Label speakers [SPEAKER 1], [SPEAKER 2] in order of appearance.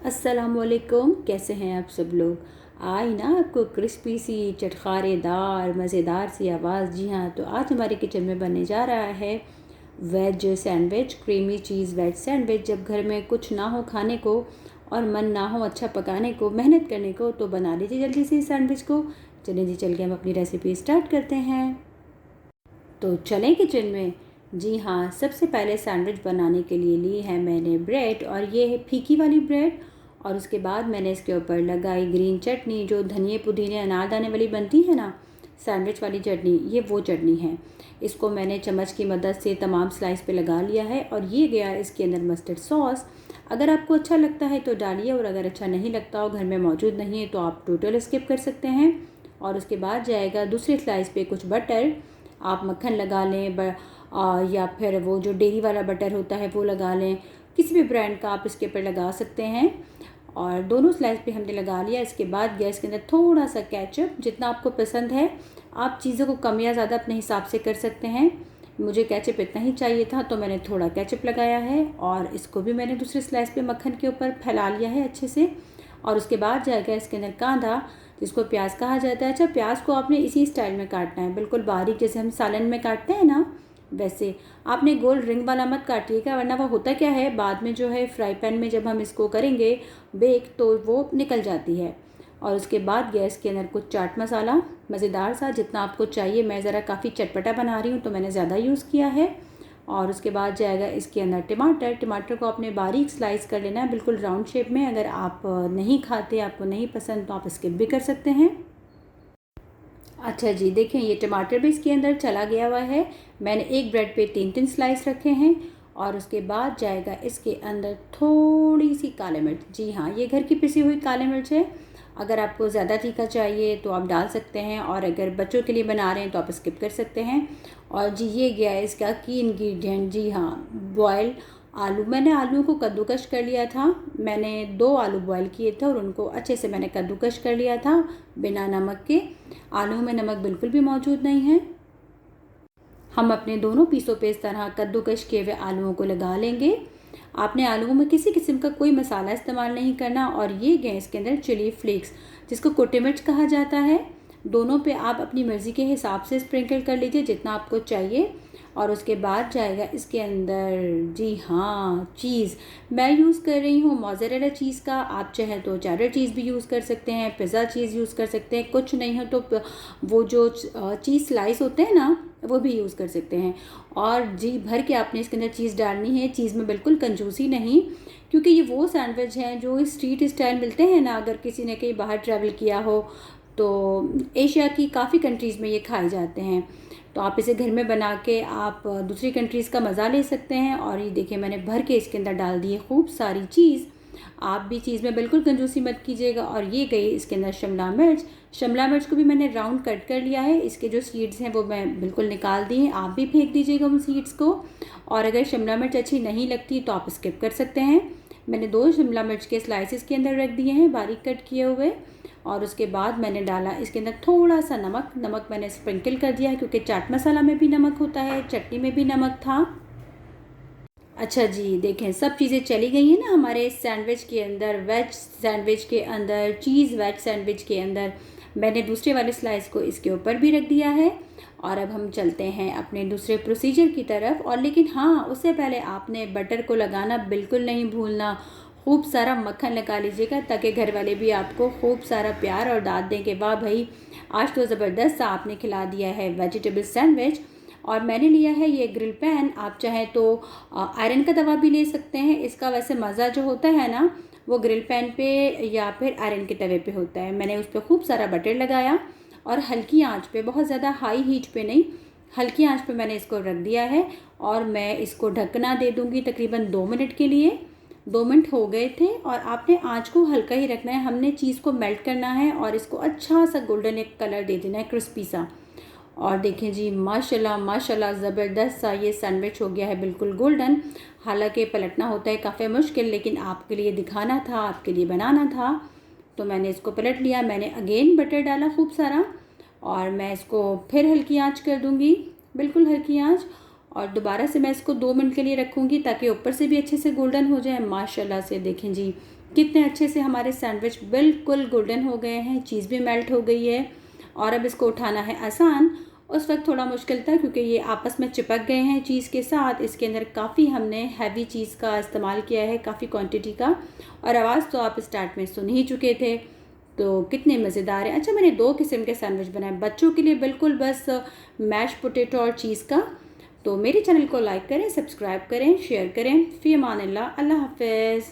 [SPEAKER 1] अस्सलामुअलैकुम, कैसे हैं आप सब लोग। आई ना आपको क्रिस्पी सी चटखारेदार मज़ेदार सी आवाज़। जी हाँ, तो आज हमारे किचन में बनने जा रहा है वेज सैंडविच, क्रीमी चीज़ वेज सैंडविच। जब घर में कुछ ना हो खाने को और मन ना हो अच्छा पकाने को, मेहनत करने को, तो बना लीजिए जल्दी से इस सैंडविच को। चलिए जी, चल के हम अपनी रेसिपी स्टार्ट करते हैं। तो चलें किचन में। जी हाँ, सबसे पहले सैंडविच बनाने के लिए ली है मैंने ब्रेड, और ये है फीकी वाली ब्रेड। और उसके बाद मैंने इसके ऊपर लगाई ग्रीन चटनी, जो धनिए पुदीने अनारदाने वाली बनती है ना सैंडविच वाली चटनी, ये वो चटनी है। इसको मैंने चम्मच की मदद से तमाम स्लाइस पे लगा लिया है। और ये गया इसके अंदर मस्टर्ड सॉस। अगर आपको अच्छा लगता है तो डालिए, और अगर अच्छा नहीं लगता हो, घर में मौजूद नहीं है, तो आप टोटल स्किप कर सकते हैं। और उसके बाद जाएगा दूसरे स्लाइस पे कुछ बटर। आप मक्खन लगा लें या फिर वो जो डेयरी वाला बटर होता है वो लगा लें, किसी भी ब्रांड का आप इसके ऊपर लगा सकते हैं। और दोनों स्लाइस पे हमने लगा लिया। इसके बाद गैस के अंदर थोड़ा सा केचप, जितना आपको पसंद है। आप चीज़ों को कम या ज़्यादा अपने हिसाब से कर सकते हैं। मुझे केचप इतना ही चाहिए था तो मैंने थोड़ा केचप लगाया है, और इसको भी मैंने दूसरे स्लाइस पे मक्खन के ऊपर फैला लिया है अच्छे से। और उसके बाद जाएगा इसके अंदर कांदा, जिसको प्याज कहा जाता है। अच्छा, प्याज को आपने इसी स्टाइल में काटना है, बिल्कुल बारीक, जैसे हम सालन में काटते हैं ना वैसे। आपने गोल रिंग वाला मत काटिएगा, वरना वो होता क्या है, बाद में जो है फ्राई पैन में जब हम इसको करेंगे बेक तो वो निकल जाती है। और उसके बाद गैस के अंदर कुछ चाट मसाला मज़ेदार सा, जितना आपको चाहिए। मैं ज़रा काफ़ी चटपटा बना रही हूँ तो मैंने ज़्यादा यूज़ किया है। और उसके बाद जाएगा इसके अंदर टमाटर को आपने बारीक स्लाइस कर लेना है, बिल्कुल राउंड शेप में। अगर आप नहीं खाते, आपको नहीं पसंद, तो आप स्किप भी कर सकते हैं। अच्छा जी, देखें ये टमाटर भी इसके अंदर चला गया हुआ है। मैंने एक ब्रेड पे 3-3 स्लाइस रखे हैं। और उसके बाद जाएगा इसके अंदर थोड़ी सी काली मिर्च। जी हाँ, ये घर की पिसी हुई काली मिर्च है। अगर आपको ज़्यादा तीखा चाहिए तो आप डाल सकते हैं, और अगर बच्चों के लिए बना रहे हैं तो आप स्किप कर सकते हैं। और जी ये गया है इसका की इंग्रेडिएंट। जी हाँ, बॉयल आलू। मैंने आलू को कद्दूकश कर लिया था। मैंने 2 आलू बॉयल किए थे और उनको अच्छे से मैंने कद्दूकश कर लिया था बिना नमक के। आलू में नमक बिल्कुल भी मौजूद नहीं है। हम अपने दोनों पीसों पे इस तरह कद्दूकश किए हुए आलूओं को लगा लेंगे। आपने आलूओं में किसी किस्म का कोई मसाला इस्तेमाल नहीं करना। और ये गए इसके अंदर चिली फ्लेक्स, जिसको कोटे मिर्च कहा जाता है। दोनों पे आप अपनी मर्ज़ी के हिसाब से स्प्रिंकल कर लीजिए जितना आपको चाहिए। और उसके बाद जाएगा इसके अंदर, जी हाँ, चीज़। मैं यूज़ कर रही हूँ मोज़रेला चीज़ का। आप चाहे तो चेडर चीज़ भी यूज़ कर सकते हैं, पिज़्ज़ा चीज़ यूज़ कर सकते हैं। कुछ नहीं हो तो वो जो चीज़ स्लाइस होते हैं ना, वो भी यूज़ कर सकते हैं। और जी भर के आपने इसके अंदर चीज़ डालनी है। चीज़ में बिल्कुल कंजूसी नहीं, क्योंकि ये वो सैंडविच हैं जो स्ट्रीट स्टाइल मिलते हैं ना। अगर किसी ने कहीं बाहर ट्रैवल किया हो तो एशिया की काफ़ी कंट्रीज़ में ये खाए जाते हैं। तो आप इसे घर में बना के आप दूसरी कंट्रीज़ का मज़ा ले सकते हैं। और ये देखिए मैंने भर के इसके अंदर डाल दी है खूब सारी चीज़। आप भी चीज़ में बिल्कुल कंजूसी मत कीजिएगा। और ये गई इसके अंदर शिमला मिर्च। शिमला मिर्च को भी मैंने राउंड कट कर लिया है। इसके जो सीड्स हैं वो मैं बिल्कुल निकाल दी हैं। आप भी फेंक दीजिएगा उन सीड्स को। और अगर शिमला मिर्च अच्छी नहीं लगती तो आप स्किप कर सकते हैं। मैंने 2 शिमला मिर्च के स्लाइसेस के अंदर रख दिए हैं, बारीक कट किए हुए। और उसके बाद मैंने डाला इसके अंदर थोड़ा सा नमक मैंने स्प्रिंकल कर दिया है, क्योंकि चाट मसाला में भी नमक होता है, चटनी में भी नमक था। अच्छा जी, देखें सब चीज़ें चली गई हैं ना हमारे सैंडविच के अंदर, वेज सैंडविच के अंदर, चीज़ वेज सैंडविच के अंदर। मैंने दूसरे वाले स्लाइस को इसके ऊपर भी रख दिया है। और अब हम चलते हैं अपने दूसरे प्रोसीजर की तरफ। और लेकिन हाँ, उससे पहले आपने बटर को लगाना बिल्कुल नहीं भूलना। खूब सारा मक्खन लगा लीजिएगा, ताकि घर वाले भी आपको खूब सारा प्यार और दाद दें कि वाह भाई, आज तो ज़बरदस्त सा आपने खिला दिया है वेजिटेबल सैंडविच। और मैंने लिया है ये ग्रिल पैन। आप चाहें तो आयरन का तवा भी ले सकते हैं। इसका वैसे मज़ा जो होता है ना, वो ग्रिल पैन पे या फिर आयरन के तवे पे होता है। मैंने उस पर खूब सारा बटर लगाया, और हल्की आंच पे, बहुत ज़्यादा हाई हीट पे नहीं, हल्की आंच पे मैंने इसको रख दिया है। और मैं इसको ढकना दे दूँगी तकरीबन 2 मिनट के लिए। 2 मिनट हो गए थे, और आपने आंच को हल्का ही रखना है। हमने चीज़ को मेल्ट करना है और इसको अच्छा सा गोल्डन एक कलर दे देना है, क्रिस्पी सा। और देखें जी, माशाल्लाह माशाल्लाह ज़बरदस्त सा ये सैंडविच हो गया है, बिल्कुल गोल्डन। हालांकि पलटना होता है काफ़ी मुश्किल, लेकिन आपके लिए दिखाना था, आपके लिए बनाना था, तो मैंने इसको पलट लिया। मैंने अगेन बटर डाला खूब सारा, और मैं इसको फिर हल्की आंच कर दूंगी, बिल्कुल हल्की आंच। और दोबारा से मैं इसको 2 मिनट के लिए रखूँगी, ताकि ऊपर से भी अच्छे से गोल्डन हो जाए। माशाल्लाह से देखें जी, कितने अच्छे से हमारे सैंडविच बिल्कुल गोल्डन हो गए हैं, चीज़ भी मेल्ट हो गई है। और अब इसको उठाना है आसान। उस वक्त थोड़ा मुश्किल था क्योंकि ये आपस में चिपक गए हैं चीज़ के साथ। इसके अंदर काफ़ी हमने हैवी चीज़ का इस्तेमाल किया है, काफ़ी क्वांटिटी का। और आवाज़ तो आप स्टार्ट में सुन ही चुके थे। तो कितने मज़ेदार है। अच्छा, मैंने 2 किस्म के सैंडविच बनाए, बच्चों के लिए बिल्कुल बस मैश पोटैटो और चीज़ का। तो मेरे चैनल को लाइक करें, सब्सक्राइब करें, शेयर करें। फ़ी अमान अल्लाह, अल्लाह हाफ़िज़।